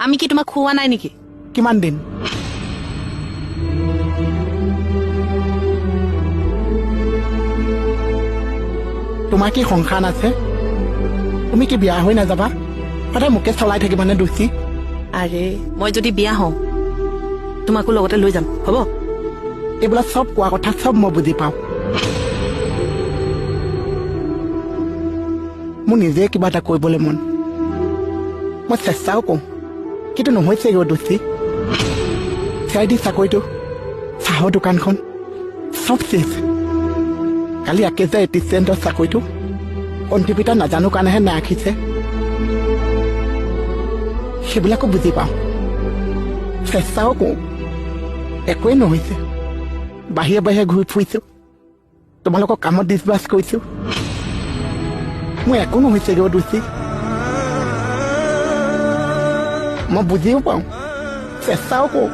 আমি কি তোমাক খুওৱা নাই নেকি? কিমান দিন? তোমাৰ কি সংসাৰ আছে? তুমি কি বিয়া হৈ নাযাবা? সদায় মোকে চলাই থাকিবানে দোষী? আৰে মই যদি বিয়া হওঁ তোমাকো লগতে লৈ যাম, হ'ব? এইবিলাক চব কোৱা কথা চব মই বুজি পাওঁ। মোৰ নিজে কিবা এটা কৰিবলৈ মন, মই চেষ্টাও কৰোঁ, কিন্তু নহৈছেগৈ দোষী। চিআইডি চাকৰিটো, চাহৰ দোকানখন চব চেছ। কালি আকেশে এটিচেণ্টৰ চাকৰিটো অন্তিপিতা নাজানো কাৰণেহে নাৰাখিছে। সেইবিলাকো বুজি পাওঁ, চেষ্টাও কৰোঁ, একোৱেই নহৈছে। বাহিৰে বাহিৰে ঘূৰি ফুৰিছোঁ, তোমালোকক কামত ডিছবাছ কৰিছোঁ, মোৰ একো নহৈছেগৈ দোষী। মই বুজিও পাওঁ, চেষ্টাও কৰোঁ।